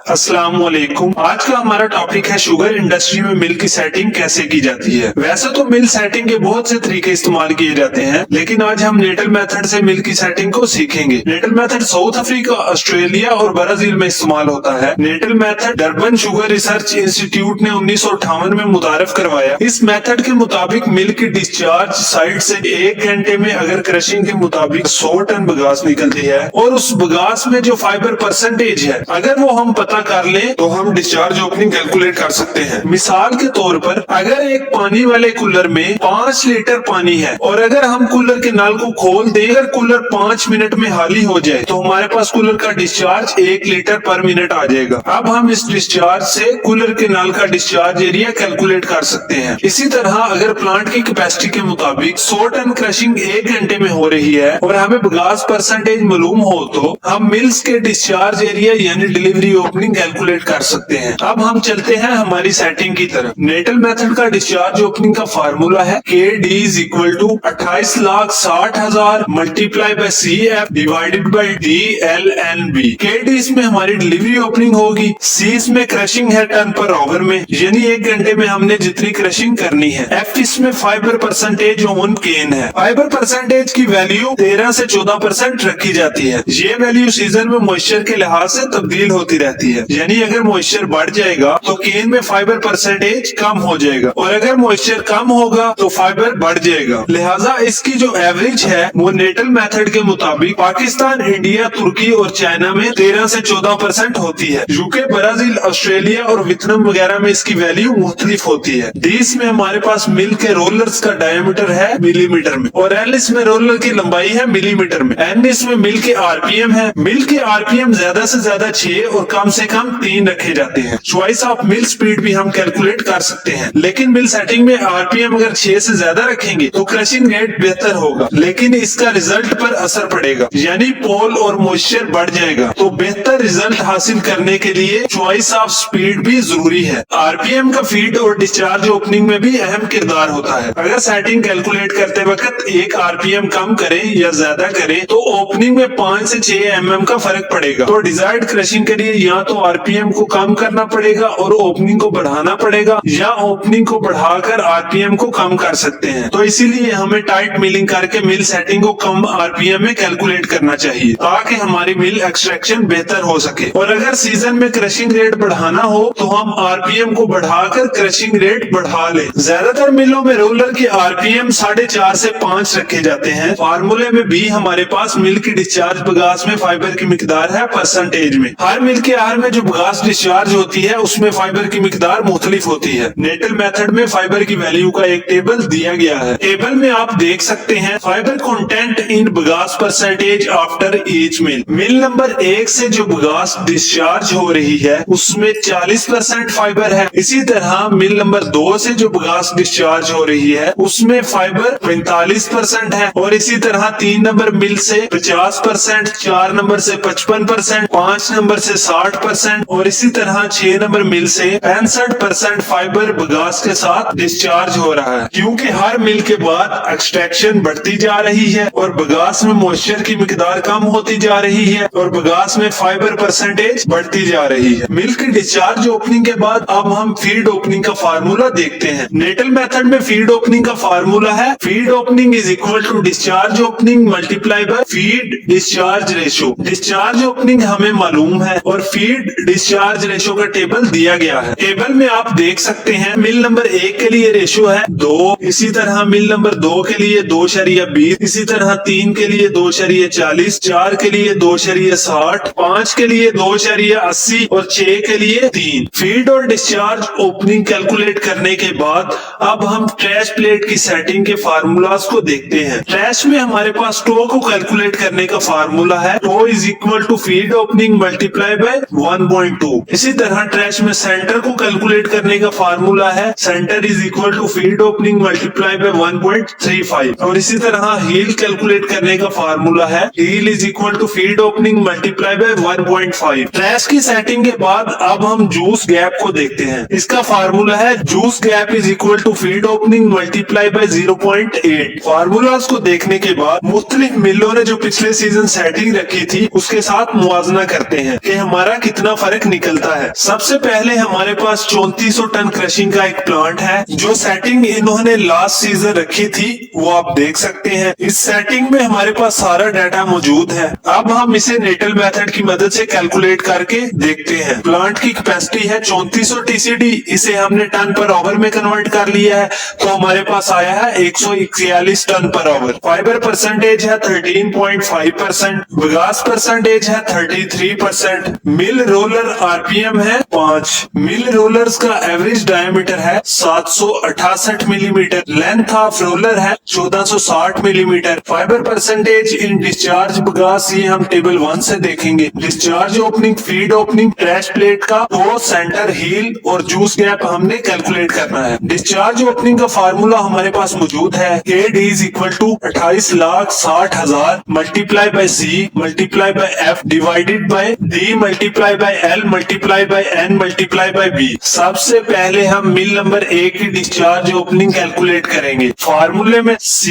अस्सलाम वालेकुम। आज का हमारा टॉपिक है शुगर इंडस्ट्री में मिल्क की सेटिंग कैसे की जाती है। वैसे तो मिल्क सेटिंग के बहुत से तरीके इस्तेमाल किए जाते हैं, लेकिन आज हम नेटल मेथड से मिल्क की सेटिंग को सीखेंगे। Natal method South Africa, Australia और ब्राजील में इस्तेमाल होता है। Natal method Durban sugar research institute ने 1958 में मुतारफ करवाया। इस मेथड के मुताबिक मिल्क की डिस्चार्ज साइड से 1 घंटे में अगर क्रशिंग के मुताबिक 100 टन बगास निकलती है और उस बगास में जो फाइबर परसेंटेज है अगर वो हम पता कर ले तो हम डिस्चार्ज ओपनिंग कैलकुलेट कर सकते हैं। मिसाल के तौर पर अगर एक पानी वाले कूलर में 5 लीटर पानी है और अगर हम कूलर के नल को खोल दें, अगर कूलर 5 मिनट में खाली हो जाए तो हमारे पास कूलर का डिस्चार्ज 1 लीटर पर मिनट आ जाएगा। अब हम इस डिस्चार्ज से कूलर के नल का डिस्चार्ज एरिया कैलकुलेट कर सकते हैं। इसी तरह अगर प्लांट की कैपेसिटी के मुताबिक 100 टन क्रशिंग 1 घंटे में हो रही है और हमें बगास परसेंटेज मालूम हो तो हम मिल्स के डिस्चार्ज एरिया यानी डिलीवरी ओपनिंग कैलकुलेट कर सकते हैं। अब हम चलते हैं हमारी सेटिंग की तरफ। नेटल मेथड का डिस्चार्ज ओपनिंग का फार्मूला है KD is equal to 28,60,000 multiply by CF divided by DLNB। KD इसमें हमारी डिलीवरी ओपनिंग होगी, C इसमें क्रशिंग है टन पर आवर में, यानी 1 घंटे में हमने जितनी क्रशिंग करनी है। F इसमें फाइबर परसेंटेज ऑन केन है। फाइबर परसेंटेज की वैल्यू 13 से 14% रखी जाती है। ये वैल्यू सीजन में मॉइस्चर के लिहाज से तब्दील होती रहती है, यानी अगर मॉइस्चर बढ़ जाएगा तो केन में फाइबर परसेंटेज कम हो जाएगा और अगर मॉइस्चर कम होगा तो फाइबर बढ़ जाएगा। लिहाजा इसकी जो एवरेज है वो नेटल मेथड के मुताबिक पाकिस्तान, इंडिया, तुर्की और चाइना में 13 से 14% होती है। यूके, ब्राजील, ऑस्ट्रेलिया और वियतनाम वगैरह में इसकी वैल्यू मुख्तलिफ होती है। D में हमारे पास मिल्क के रोलर्स का डायमीटर है मिलीमीटर में और L इसमें रोलर की लंबाई है मिलीमीटर में। N इसमें मिल्क के RPM है। मिल्क के RPM ज्यादा से ज्यादा 6 और कम से कम 3 रखे जाते हैं। चॉइस ऑफ मिल स्पीड भी हम कैलकुलेट कर सकते हैं, लेकिन मिल सेटिंग में RPM अगर 6 से ज्यादा रखेंगे तो क्रशिंग रेट बेहतर होगा, लेकिन इसका रिजल्ट पर असर पड़ेगा, यानी पोल और मॉइस्चर बढ़ जाएगा। तो बेहतर रिजल्ट हासिल करने के लिए चॉइस ऑफ स्पीड भी जरूरी है। RPM का फीड और डिस्चार्ज ओपनिंग में भी अहम किरदार होता है। अगर सेटिंग कैलकुलेट करते वक्त 1 RPM कम करें या ज्यादा करें तो ओपनिंग में 5 से 6 mm का फर्क पड़ेगा। तो डिजायर्ड क्रशिंग के लिए या तो RPM को कम करना पड़ेगा और ओपनिंग को बढ़ाना पड़ेगा, या ओपनिंग को बढ़ाकर RPM को कम कर सकते हैं। तो इसीलिए हमें टाइट मिलिंग करके मिल सेटिंग को कम RPM में कैलकुलेट करना चाहिए ताकि हमारी मिल एक्सट्रैक्शन बेहतर हो सके। और अगर सीजन में क्रशिंग रेट बढ़ाना हो तो हम RPM को बढ़ाकर क्रशिंग रेट बढ़ा ले। ज्यादातर मिलों में रोलर की RPM 4.5 से 5 रखे जाते हैं। फार्मूले में भी हमारे पास मिल की डिस्चार्ज बगास में फाइबर की मिकदार है परसेंटेज में। हर मिल के आहार में जो बगास डिस्चार्ज होती है उसमें फाइबर की मिकदार मुख्तलिफ होती है। नेटल मेथड में फाइबर की वैल्यू का एक टेबल दिया गया है। टेबल में आप देख सकते हैं fibre content in bagasse percentage after each mill. Mill number 1 से जो बगास डिस्चार्ज हो रही है उसमें 40% फाइबर है। इसी तरह मिल नंबर 2 से जो बगास डिस्चार्ज हो रही है उसमें फाइबर 45% है और इसी तरह 3 नंबर मिल से 50%, 4 नंबर से 55%, 5 नंबर से 60% और इसी तरह 6 नंबर मिल से 65% फाइबर बगास के साथ डिस्चार्ज हो रहा है। क्योंकि हर मिल के बाद एक्सट्रैक्शन बढ़ती जा रही है और बगास में मॉइस्चर की मिकदार कम होती जा रही है और बगास में फाइबर परसेंटेज बढ़ती जा रही है। मिल्क डिस्चार्ज ओपनिंग के बाद अब हम फीड ओपनिंग का फार्मूला देखते हैं। नेटल मेथड में फीड ओपनिंग का फार्मूला है feed opening is equal to discharge opening multiply by feed discharge ratio. Discharge opening हमें मालूम है और फीड डिस्चार्ज रेशो का टेबल दिया गया है। टेबल में आप देख सकते हैं मिल नंबर 1 के लिए रेशो है 2, इसी तरह मिल नंबर 2 के लिए 2.20, इसी तरह 3 के लिए 2.40, 4 के लिए 2.60, 5 के लिए 2.80 और 6 के लिए 3। फीड और डिस्चार्ज ओपनिंग कैलकुलेट करने के बाद अब हम ट्रैश प्लेट की सेटिंग के फार्मूलाज को देखते हैं। ट्रैश में हमारे पास टो को कैलकुलेट करने का फार्मूला है toe is equal to feed opening multiply by 1.2। इसी तरह ट्रैश में सेंटर को कैलकुलेट करने का फार्मूला है centre is equal to feed opening multiply by 1.35 और इसी तरह हील कैलकुलेट करने का फार्मूला है heel is equal to feed opening multiply by 1.5। Trash की सेटिंग के बाद अब हम जूस गैप को देखते हैं। इसका फार्मूला है juice gap is equal to feed opening multiply by 0.8। Formulas को देखने के बाद मुख्तलिफ मिलों ने जो पिछले सीजन सेटिंग रखी थी उसके साथ मुआजना करते हैं कि हमारा कितना इतना फर्क निकलता है। सबसे पहले हमारे पास 3400 टन क्रशिंग का एक प्लांट है। जो सेटिंग इन्होंने लास्ट सीजन रखी थी वो आप देख सकते हैं। इस सेटिंग में हमारे पास सारा डाटा मौजूद है। अब हम इसे नेटल मेथड की मदद से कैलकुलेट करके देखते हैं। प्लांट की कैपेसिटी है 3400 टीसीडी, इसे हमने टन पर आवर में कन्वर्ट कर लिया है तो हमारे पास आया है 141 ton per our. Fibre percentage है 13.5%, विकास परसेंटेज है 33%, मिल रोलर आरपीएम है 5, मिल रोलर्स का एवरेज डायमीटर है 768 मिलीमीटर, लेंथ ऑफ रोलर है 1460 millimetre. Fibre percentage in discharge bagasse ये हम टेबल 1 से देखेंगे। Discharge opening, feed opening, trash plate का टो, सेंटर हील और जूस गैप हमने कैलकुलेट करना है। डिस्चार्ज ओपनिंग का फार्मूला हमारे पास मौजूद है। KD is equal to 28,60,000 multiply by C multiply by F divided by D multiply by L multiply by N multiply by B। सबसे पहले हम मिल नंबर 1 की डिस्चार्ज ओपनिंग कैलकुलेट करेंगे। फार्मूले में C,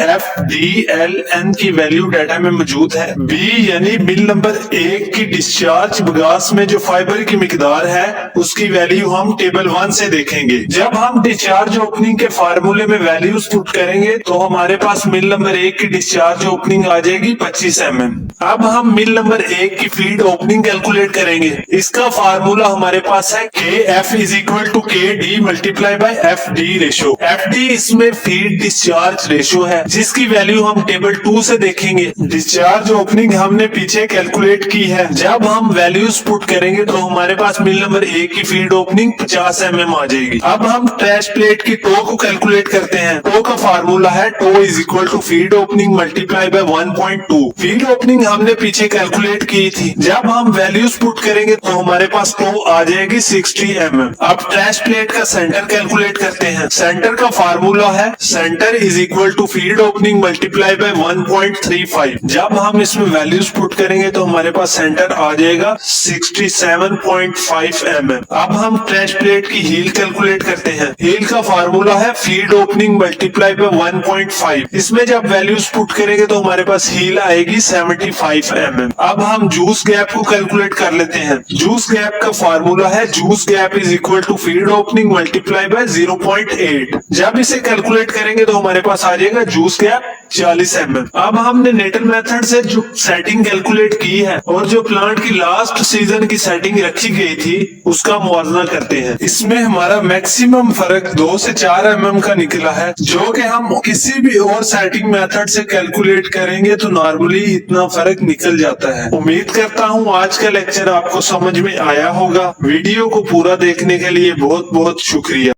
F, D, L, N की value data में मौजूद है। B यानी मिल नंबर 1 की डिस्चार्ज बगास में जो फाइबर की मिकदार है उसकी वैल्यू हम टेबल 1 से देखेंगे। जब हम डिस्चार्ज ओपनिंग के फार्मूले में वैल्यूज पुट करेंगे तो हमारे पास मिल नंबर 1 की डिस्चार्ज ओपनिंग आ जाएगी 25 mm। अब हम मिल नंबर 1 की फीड ओपनिंग कैलकुलेट करेंगे। इसका फार्मूला हमारे पास है KF is equal to KD multiply by FD ratio. FD इसमें फीड डिस्चार्ज रेशो है जिसकी वैल्यू हम टेबल 2 से देखेंगे। डिस्चार्ज ओपनिंग हमने पीछे कैलकुलेट की है। जब हम वैल्यूज पुट करेंगे तो हमारे पास मिल नंबर 1 की फीड ओपनिंग 50 mm आ जाएगी। अब हम ट्रैश प्लेट की टो को कैलकुलेट करते हैं। टो का फार्मूला है toe is equal to feed opening multiply by 1.2। Feed opening हमने पीछे कैलकुलेट की थी। जब हम वैल्यूज पुट करेंगे तो हमारे पास टो आ जाएगी 60 mm। अब ट्रैश प्लेट का सेंटर कैलकुलेट करते हैं। सेंटर का फार्मूला है centre is equal to feed opening multiply by 1.35। जब हम इसमें वैल्यूज पुट करेंगे तो हमारे पास सेंटर आ जाएगा 67.5 mm। अब हम ट्रैश प्लेट की हील कैलकुलेट करते हैं। हील का फार्मूला है फीड ओपनिंग मल्टीप्लाई बाय 1.5। इसमें जब वैल्यूज पुट करेंगे तो हमारे पास हील आएगी 75 mm। अब हम जूस गैप को कैलकुलेट कर लेते हैं। जूस गैप का फार्मूला है juice gap is equal to feed opening multiply by 0.8। जब इसे कैलकुलेट करेंगे तो हमारे पास आ जाएगा जूस गैप 40 mm। अब हमने नेटल मेथड से जो सेटिंग कैलकुलेट की है और जो प्लांट की लास्ट सीजन की सेटिंग रखी गई थी उसका मुआवजा करते हैं। इसमें हमारा मैक्सिमम फर्क 2 से 4 mm का निकला है, जो कि हम किसी भी और सेटिंग मेथड से कैलकुलेट करेंगे तो नॉर्मली इतना फर्क निकल जाता है। उम्मीद करता हूँ आज का लेक्चर आपको समझ में आया होगा। वीडियो को पूरा देखने के लिए बहुत बहुत शुक्रिया।